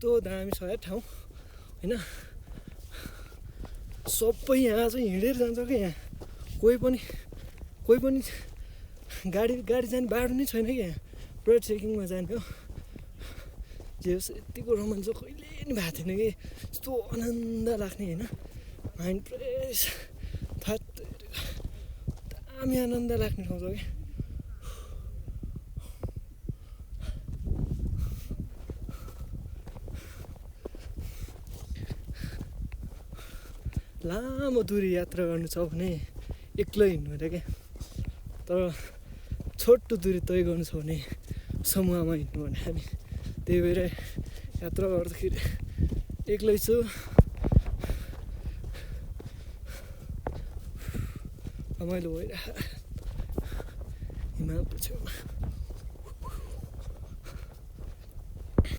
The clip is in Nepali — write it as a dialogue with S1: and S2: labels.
S1: यस्तो दामी छ या ठाउँ होइन। सबै यहाँ चाहिँ हिँडेर जान्छ क्या। यहाँ कोही पनि गाडी जाने बाटो नै छैन क्या। पुरा ट्रेकिङमा जाने हो। जे होस् यतिको रोमाञ्च कहिले नि भएको थिएन कि। यस्तो आनन्द लाग्ने होइन, माइन्ड फ्रेस दामी आनन्द लाग्ने ठाउँ छ कि। लामो दूरी यात्रा गर्नु छ भने एक्लै हिँड्नु अरे क्या। तर छोटो दूरी तय गर्नु छ भने समूहमा हिँड्नु भने हामी। त्यही भएर यात्रा गर्दाखेरि एक्लै छु। रमाइलो भइरहेको हिमालको छेउमा।